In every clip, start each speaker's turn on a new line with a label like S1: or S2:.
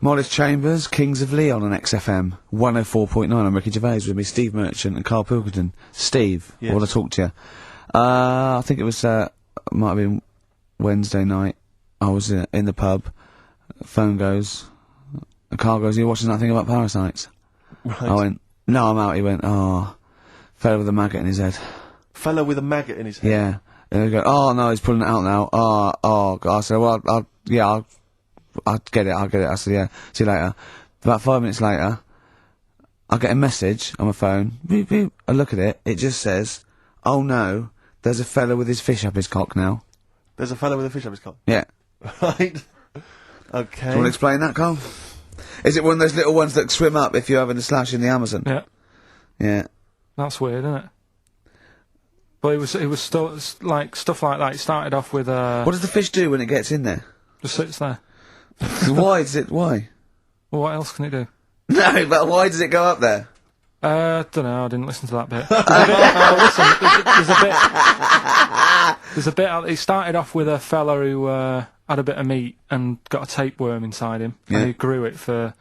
S1: Mollis Chambers, Kings of Leon on XFM 104.9. I'm Ricky Gervais with me, Steve Merchant and Carl Pilkington. Steve,
S2: yes.
S1: I want to talk to you. I think it was, might have been Wednesday night. I was in the pub. Phone goes. Carl goes, "You watching that thing about parasites?"
S2: Right.
S1: I went, "No, I'm out." He went, "Oh, fella with a maggot in his head."
S2: Fella with a maggot in his head?
S1: Yeah. And they go, "Oh, no, he's pulling it out now." Oh, God. I said, "Well, I'll get it. I said, "Yeah, see you later." About 5 minutes later, I get a message on my phone. Beep, beep. I look at it. It just says, "Oh no, there's a fella with his fish up his cock now."
S2: There's a fella with a fish up his cock?
S1: Yeah.
S2: Right. Okay.
S1: Do you want to explain that, Carl? Is it one of those little ones that swim up if you're having a slash in the Amazon?
S3: Yeah.
S1: Yeah.
S3: That's weird, isn't it? But it was still, like, stuff like that. It started off with,
S1: What does the fish do when it gets in there?
S3: just sits there.
S1: Why?
S3: Well, what else can it do?
S1: No, but why does it go up there?
S3: Dunno, I didn't listen to that bit. There's a bit, it started off with a fella who, had a bit of meat and got a tapeworm inside him.
S1: Yeah.
S3: And he grew it for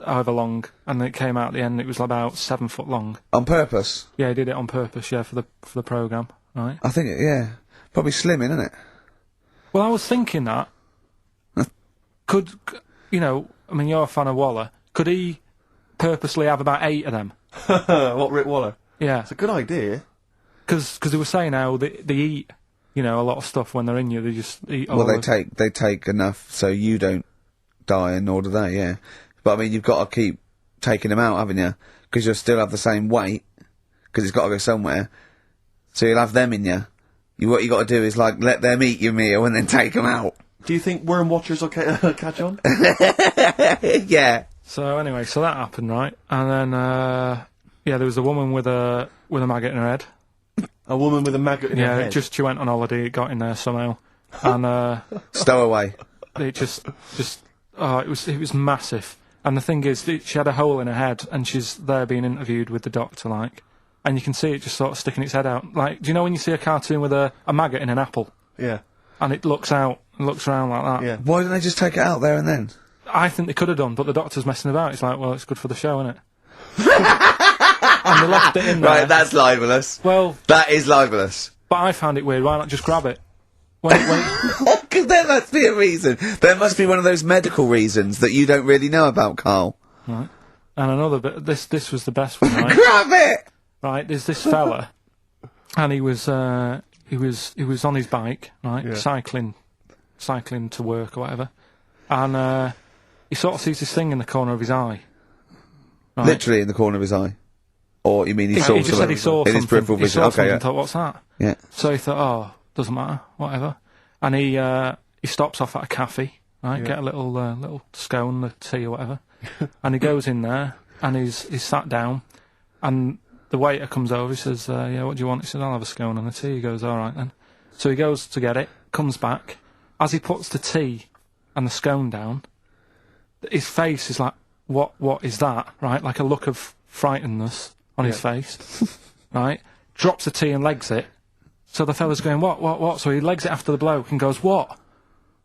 S3: however long, and it came out at the end, it was about 7 foot long.
S1: On purpose?
S3: Yeah, he did it on purpose, yeah, for the programme, right?
S1: I think, yeah. Probably slimming, isn't it?
S3: Well, I was thinking that, you know, I mean, you're a fan of Waller, could he purposely have about 8 of them?
S2: What, Rick Waller?
S3: Yeah.
S2: It's a good idea.
S3: Because they were saying how they eat, you know, a lot of stuff when they're in you, they just eat all
S1: Well,
S3: of
S1: they take enough so you don't die, and nor do they, yeah. But, I mean, you've got to keep taking them out, haven't you? Because you'll still have the same weight, because it's got to go somewhere. So you'll have them in you. What you got to do is, like, let them eat your meal and then take them out.
S2: Do you think worm watchers will catch on?
S1: Yeah.
S3: So anyway, so that happened, right? And then, yeah, there was a woman with a maggot in her head.
S2: A woman with a maggot in her head?
S3: Yeah, she went on holiday, it got in there somehow. And,
S1: Stowaway.
S3: it just, oh, it was massive. And the thing is, she had a hole in her head, and she's there being interviewed with the doctor, like, and you can see it just sort of sticking its head out. Like, do you know when you see a cartoon with a maggot in an apple?
S2: Yeah.
S3: And it looks out and looks around like that?
S2: Yeah.
S1: Why didn't they just take it out there and then?
S3: I think they could have done, but the doctor's messing about. It's like, well, it's good for the show, isn't it? And they left it in there.
S1: Right, that's libelous.
S3: Well...
S1: That is libelous.
S3: But I found it weird. Why not just grab it?
S1: Because there must be a reason. There must be one of those medical reasons that you don't really know about, Carl.
S3: Right. And another bit, this was the best one, right?
S1: Grab it!
S3: Right, there's this fella, and he was on his bike, right,
S2: Yeah.
S3: cycling to work or whatever, and he sort of sees this thing in the corner of his eye. Right?
S1: Literally in the corner of his eye. Or you mean he saw
S3: He just said he saw
S1: in his
S3: something.
S1: peripheral
S3: He
S1: vision?
S3: saw
S1: Okay,
S3: something
S1: yeah.
S3: and thought, what's that?
S1: Yeah.
S3: So he thought, oh, doesn't matter, whatever. And he stops off at a cafe, right, get a little scone, a tea or whatever, and he goes in there, and he's sat down, and the waiter comes over, he says, yeah, what do you want? He says, I'll have a scone and a tea. He goes, all right then. So he goes to get it, comes back. As he puts the tea and the scone down, his face is like, what is that, right? Like a look of frightenedness on his face, right? Drops the tea and legs it. So the fella's going, what? So he legs it after the bloke and goes, what?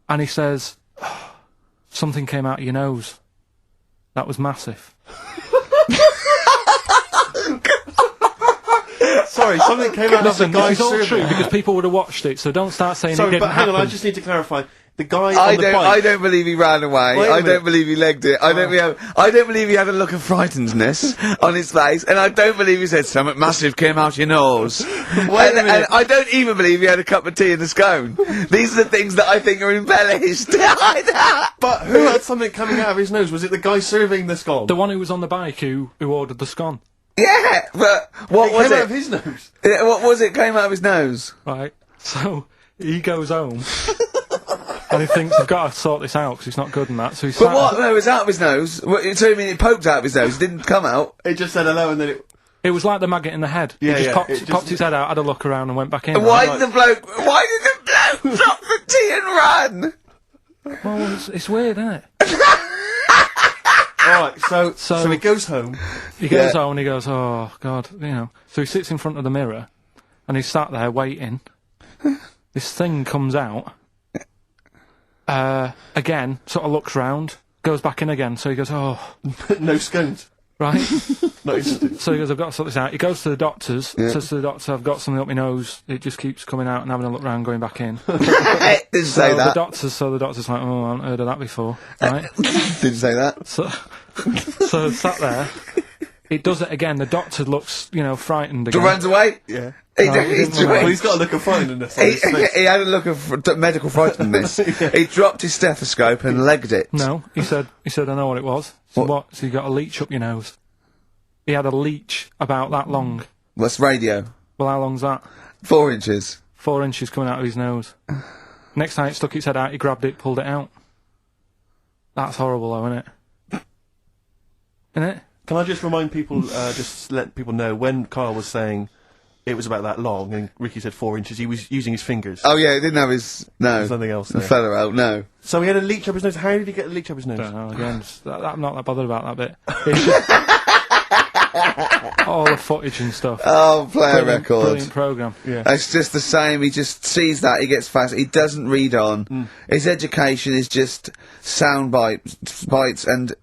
S3: And he says, oh, something came out of your nose. That was massive.
S2: Sorry, something came out of the
S3: Listen,
S2: guy's
S3: this is all
S2: survey.
S3: true because people would have watched it, so don't start saying it
S2: Sorry,
S3: didn't
S2: but hang
S3: happen.
S2: on, I just need to clarify. The guy
S1: I
S2: on the bike...
S1: I don't believe he ran away.
S2: Wait a
S1: I don't
S2: minute.
S1: believe he legged it. I don't believe he had a look of frightenedness on his face, and I don't believe he said something massive came out your nose. and I don't even believe he had a cup of tea and a scone. These are the things that I think are embellished.
S2: But who had something coming out of his nose? Was it the guy serving the scone?
S3: The one who was on the bike who ordered the scone.
S1: Yeah, but what
S2: It
S1: was
S2: came
S1: it?
S2: out of his nose.
S1: What was it? Came out of his nose.
S3: Right. So he goes home and he thinks, I've got to sort this out because it's not good and that. So he's
S1: But what? No, it was out of his nose. So you mean it poked out of his nose? It didn't come out.
S2: It just said hello and then it...
S3: It was like the maggot in the head.
S2: Yeah,
S3: He just
S2: yeah,
S3: popped his head out, had a look around and went back in.
S1: Why
S3: right?
S1: did the bloke drop the tea and run?
S3: Well, it's weird, isn't it?
S2: Alright, so he goes home.
S3: He goes home and he goes, oh, God, you know. So he sits in front of the mirror and he's sat there waiting. This thing comes out. Again, sort of looks round, Goes back in again, so he goes, oh,
S2: No scones.
S3: right.
S2: Not interested.
S3: So he goes, I've got to sort this out. He goes to the doctor's, says to the doctor, I've got something up my nose. It just keeps coming out and having a look round, going back in.
S1: Didn't say
S3: So
S1: that.
S3: the doctor's like, oh, I haven't heard of that before, right?
S1: Didn't say that.
S3: So sat there. It does it again. The doctor looks, frightened again.
S1: Runs away.
S2: Yeah.
S1: He,
S3: No, he
S1: he,
S3: didn't
S1: he,
S3: run away.
S2: Well, he's got a look of frightenedness on
S1: he,
S2: his face.
S1: he had a look of medical frightenness. He dropped his stethoscope and legged it.
S3: No, he said, I know what it was. So what? So you got a leech up your nose. He had a leech about that long.
S1: What's radio?
S3: Well, how long's that?
S1: 4 inches.
S3: 4 inches coming out of his nose. Next time it stuck its head out, he grabbed it, pulled it out. That's horrible, though, isn't it? Isn't it?
S2: Can I just remind people, just let people know, when Carl was saying it was about that long, and Ricky said 4 inches, he was using his fingers.
S1: Oh yeah, he didn't have his
S2: Something else
S1: the
S2: there.
S1: feather out. No.
S2: So he had a leech up his nose. How did he get a leech up his nose?
S3: Don't know, again, I'm not that bothered about that bit. It's just all the footage and stuff.
S1: Oh, play a
S3: Brilliant
S1: record.
S3: programme.
S2: Yeah.
S1: It's just the same. He just sees that, he gets fast. He doesn't read on. His education is just sound bites and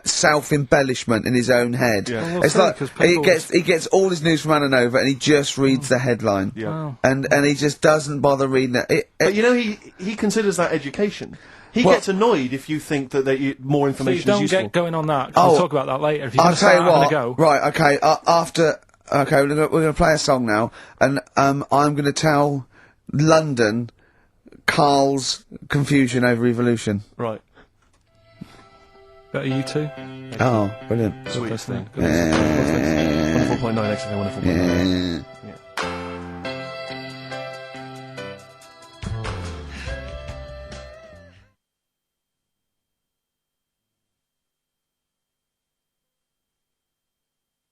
S1: self-embellishment in his own head.
S2: Yeah.
S3: Well,
S1: It's
S3: see,
S1: like
S3: 'cause people-
S1: he gets all his news from Ananova and he just reads the headline.
S2: Yeah.
S3: Wow.
S1: And he just doesn't bother reading it.
S2: But he considers that education. He
S1: Well-
S2: gets annoyed if you think that more
S3: Please
S2: information is
S3: don't
S2: useful.
S3: get going on that, 'cause we'll talk about that later. If you're
S1: I'll
S3: going to
S1: tell
S3: start
S1: you
S3: having
S1: what.
S3: a go...
S1: Right, okay. We're going to play a song now, and I'm going to tell London Carl's confusion over evolution.
S2: Right.
S3: Better you two?
S1: Oh, brilliant.
S2: Sweet.
S3: First thing.
S2: Wonderful.9 XFM, wonderful.9.
S1: Yeah.